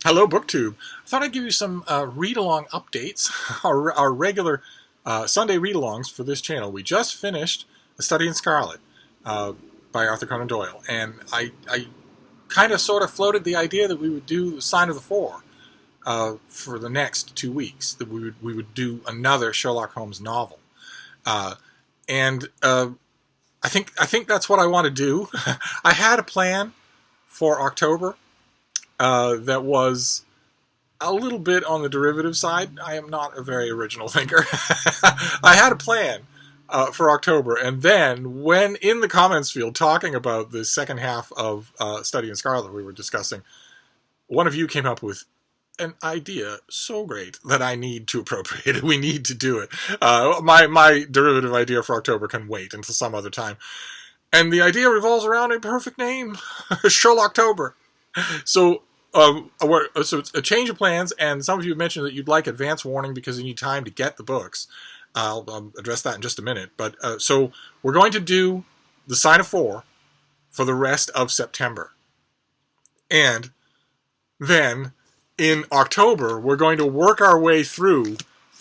Hello, BookTube. I thought I'd give you some read-along updates, our regular Sunday read-alongs for this channel. We just finished A Study in Scarlet by Arthur Conan Doyle, and I kind of sort of floated the idea that we would do Sign of the Four for the next 2 weeks, that we would do another Sherlock Holmes novel. And I think that's what I want to do. I had a plan for October that was a little bit on the derivative side. I am not a very original thinker. I had a plan for October, and then when in the comments field talking about the second half of Study in Scarlet we were discussing, one of you came up with an idea so great that I need to appropriate it. We need to do it. My derivative idea for October can wait until some other time. And the idea revolves around a perfect name, Sherlocktober. So it's a change of plans, and some of you mentioned that you'd like advance warning because you need time to get the books. I'll address that in just a minute. But so we're going to do the Sign of Four for the rest of September. And then in October, we're going to work our way through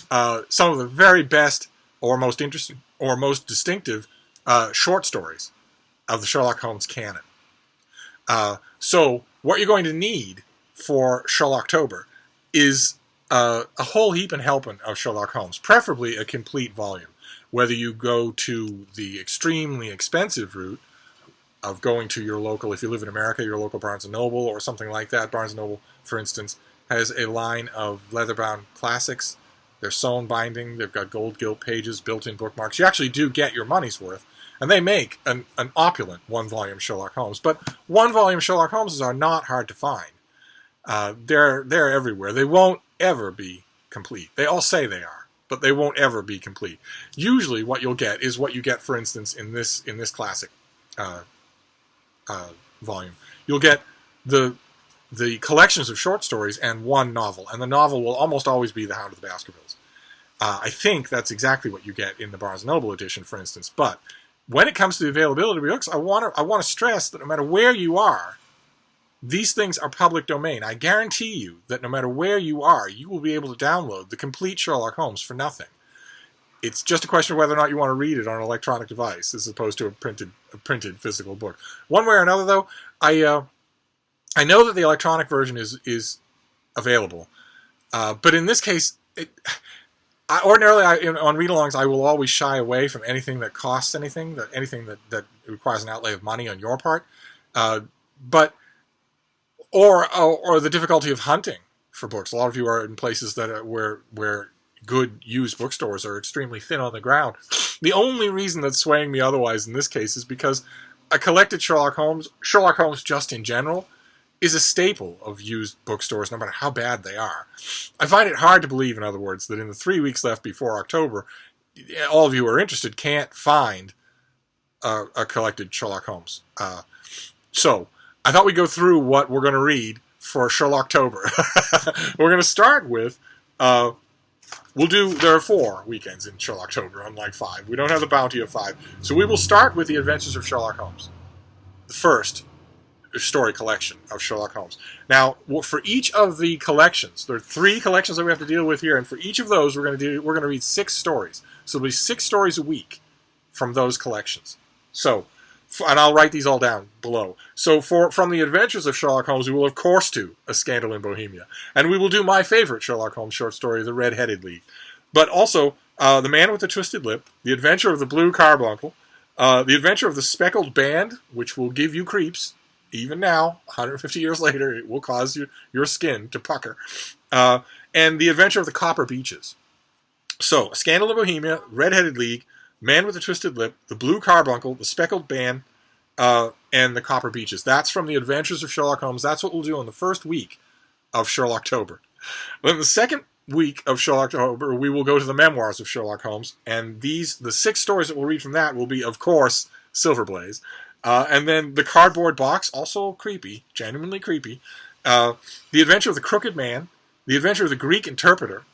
some of the very best or most interesting or most distinctive short stories of the Sherlock Holmes canon. So what you're going to need for Sherlocktober is a whole heap and helping of Sherlock Holmes, preferably a complete volume. Whether you go to the extremely expensive route of going to your local, if you live in America, your local Barnes & Noble or something like that. Barnes & Noble, for instance, has a line of leather-bound classics. They're sewn binding. They've got gold gilt pages, built-in bookmarks. You actually do get your money's worth. And they make an opulent one-volume Sherlock Holmes. But one-volume Sherlock Holmeses are not hard to find. They're everywhere. They won't ever be complete. They all say they are, but they won't ever be complete. Usually what you'll get is what you get, for instance, in this classic volume. You'll get the collections of short stories and one novel. And the novel will almost always be The Hound of the Baskervilles. I think that's exactly what you get in the Barnes & Noble edition, for instance. But when it comes to the availability of books, I want to stress that no matter where you are, these things are public domain. I guarantee you that no matter where you are, you will be able to download the complete Sherlock Holmes for nothing. It's just a question of whether or not you want to read it on an electronic device as opposed to a printed physical book. One way or another, though, I know that the electronic version is available, but in this case, ordinarily on read-alongs, I will always shy away from anything that costs anything, anything that requires an outlay of money on your part, or the difficulty of hunting for books. A lot of you are in places that are where good used bookstores are extremely thin on the ground. The only reason that's swaying me otherwise in this case is because a collected Sherlock Holmes just in general, is a staple of used bookstores, no matter how bad they are. I find it hard to believe, in other words, that in the 3 weeks left before October, all of you who are interested can't find a collected Sherlock Holmes. So I thought we'd go through what we're going to read for Sherlocktober. We're going to start with, there are 4 weekends in Sherlocktober, unlike 5. We don't have the bounty of 5. So we will start with The Adventures of Sherlock Holmes, the first story collection of Sherlock Holmes. Now, for each of the collections, there are 3 collections that we have to deal with here, and for each of those, we're going to read 6 stories. So there'll be 6 stories a week from those collections. So, and I'll write these all down below. So from The Adventures of Sherlock Holmes, we will of course do A Scandal in Bohemia, and we will do my favorite Sherlock Holmes short story, The Red-Headed League, but also The Man with the Twisted Lip, The Adventure of the Blue Carbuncle, The Adventure of the Speckled Band, which will give you creeps. Even now, 150 years later, it will cause your skin to pucker. And The Adventure of the Copper Beeches. So, A Scandal in Bohemia, Red-Headed League, Man with the Twisted Lip, The Blue Carbuncle, The Speckled Band, and The Copper Beeches. That's from The Adventures of Sherlock Holmes. That's what we'll do in the first week of Sherlocktober. Then the second week of Sherlocktober, we will go to the Memoirs of Sherlock Holmes. And the 6 stories that we'll read from that will be, of course, Silver Blaze. And then The Cardboard Box, also creepy, genuinely creepy. The Adventure of the Crooked Man, The Adventure of the Greek Interpreter.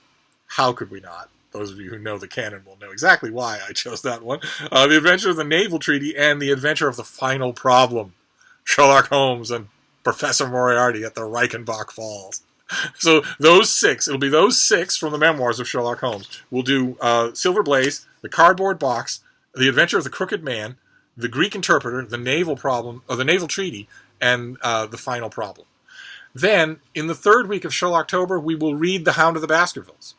How could we not? Those of you who know the canon will know exactly why I chose that one. The Adventure of the Naval Treaty, and The Adventure of the Final Problem. Sherlock Holmes and Professor Moriarty at the Reichenbach Falls. So those 6, it'll be those 6 from the memoirs of Sherlock Holmes. We'll do Silver Blaze, The Cardboard Box, The Adventure of the Crooked Man, The Greek Interpreter, The Naval Problem, or The Naval Treaty, and The Final Problem. Then, in the 3rd week of Sherlocktober, we will read The Hound of the Baskervilles.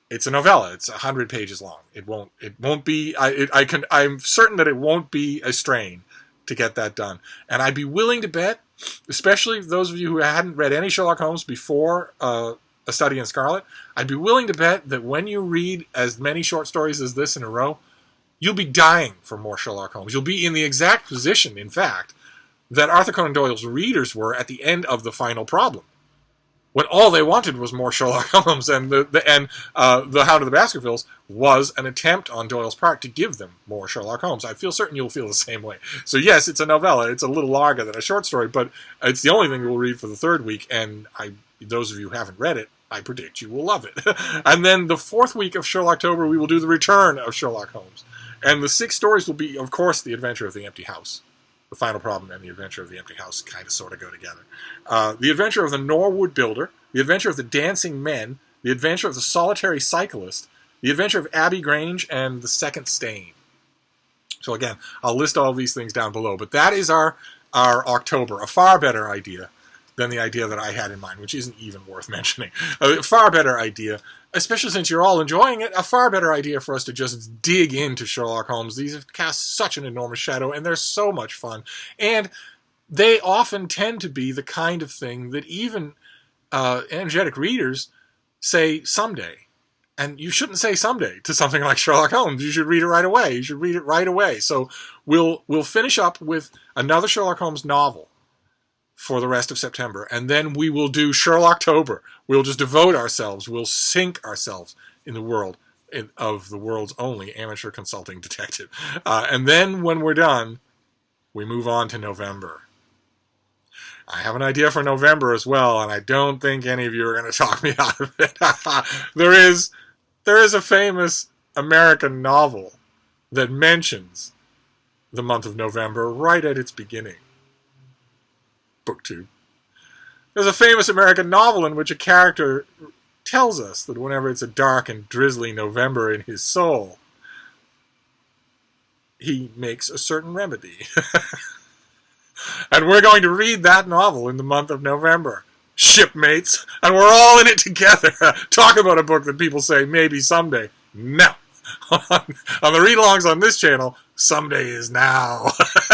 It's a novella. It's 100 pages long. It won't be. I'm certain that it won't be a strain to get that done. And I'd be willing to bet, especially those of you who hadn't read any Sherlock Holmes before A Study in Scarlet, I'd be willing to bet that when you read as many short stories as this in a row, you'll be dying for more Sherlock Holmes. You'll be in the exact position, in fact, that Arthur Conan Doyle's readers were at the end of The Final Problem, when all they wanted was more Sherlock Holmes, and the Hound of the Baskervilles was an attempt on Doyle's part to give them more Sherlock Holmes. I feel certain you'll feel the same way. So yes, it's a novella. It's a little longer than a short story, but it's the only thing we'll read for the 3rd week, and those of you who haven't read it, I predict you will love it. And then the 4th week of Sherlocktober, we will do the return of Sherlock Holmes. And the 6 stories will be, of course, The Adventure of the Empty House. The Final Problem and The Adventure of the Empty House kind of sort of go together. The Adventure of the Norwood Builder, The Adventure of the Dancing Men, The Adventure of the Solitary Cyclist, The Adventure of Abbey, Grange, and The Second Stain. So again, I'll list all of these things down below. But that is our October, a far better idea than the idea that I had in mind, which isn't even worth mentioning. A far better idea, especially since you're all enjoying it, a far better idea for us to just dig into Sherlock Holmes. These have cast such an enormous shadow, and they're so much fun. And they often tend to be the kind of thing that even energetic readers say someday. And you shouldn't say someday to something like Sherlock Holmes. You should read it right away. You should read it right away. So we'll finish up with another Sherlock Holmes novel for the rest of September, and then we will do Sherlocktober. We'll just devote ourselves, we'll sink ourselves in the world of the world's only amateur consulting detective. And then when we're done, we move on to November. I have an idea for November as well, and I don't think any of you are going to talk me out of it. There is a famous American novel that mentions the month of November right at its beginning. Book 2. There's a famous American novel in which a character tells us that whenever it's a dark and drizzly November in his soul, he makes a certain remedy. And we're going to read that novel in the month of November, shipmates, and we're all in it together. Talk about a book that people say maybe someday. No. On the read-alongs on this channel, someday is now.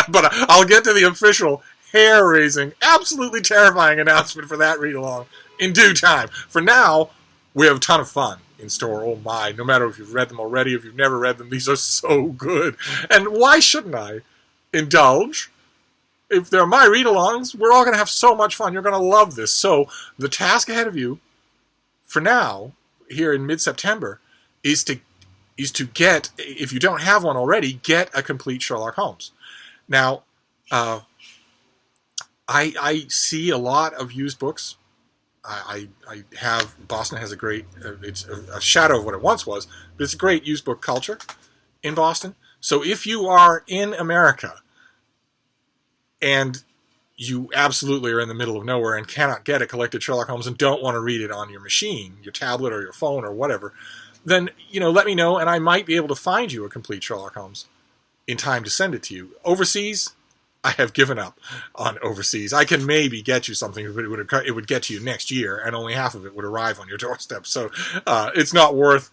But I'll get to the official hair-raising, absolutely terrifying announcement for that read-along in due time. For now, we have a ton of fun in store. Oh my, no matter if you've read them already, if you've never read them, these are so good. And why shouldn't I indulge? If they're my read-alongs, we're all going to have so much fun. You're going to love this. So the task ahead of you, for now, here in mid-September, is to get, if you don't have one already, get a complete Sherlock Holmes. Now, I see a lot of used books. Boston has a great, it's a shadow of what it once was, but it's a great used book culture in Boston. So if you are in America and you absolutely are in the middle of nowhere and cannot get a collected Sherlock Holmes and don't want to read it on your machine, your tablet or your phone or whatever, then, let me know and I might be able to find you a complete Sherlock Holmes in time to send it to you. Overseas, I have given up on overseas. I can maybe get you something, but it would get to you next year, and only half of it would arrive on your doorstep. So it's not worth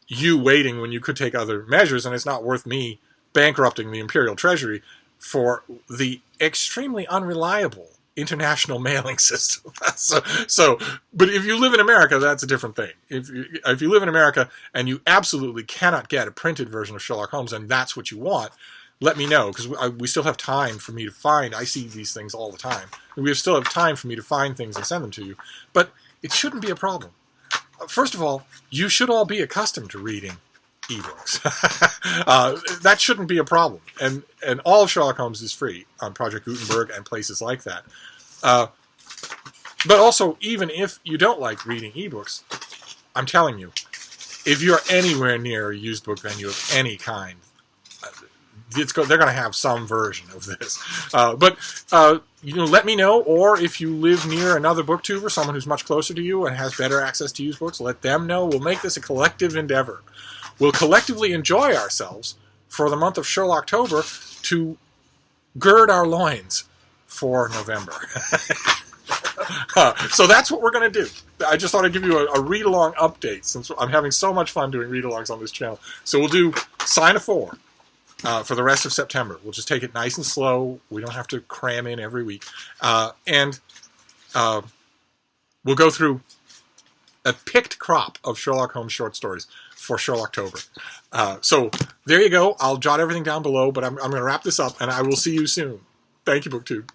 you waiting when you could take other measures, and it's not worth me bankrupting the Imperial Treasury for the extremely unreliable international mailing system. But if you live in America, that's a different thing. If you live in America and you absolutely cannot get a printed version of Sherlock Holmes, and that's what you want, let me know, because we still have time for me to find. I see these things all the time. We still have time for me to find things and send them to you. But it shouldn't be a problem. First of all, you should all be accustomed to reading ebooks. That shouldn't be a problem. And all of Sherlock Holmes is free on Project Gutenberg and places like that. But also, even if you don't like reading ebooks, I'm telling you, if you're anywhere near a used book venue of any kind, they're going to have some version of this. But let me know, or if you live near another booktuber, someone who's much closer to you and has better access to used books, let them know. We'll make this a collective endeavor. We'll collectively enjoy ourselves for the month of Sherlocktober to gird our loins for November. So that's what we're going to do. I just thought I'd give you a read-along update, since I'm having so much fun doing read-alongs on this channel. So we'll do Sign of Four for the rest of September. We'll just take it nice and slow. We don't have to cram in every week. And we'll go through a picked crop of Sherlock Holmes short stories for Sherlocktober. So there you go. I'll jot everything down below, but I'm going to wrap this up, and I will see you soon. Thank you, BookTube.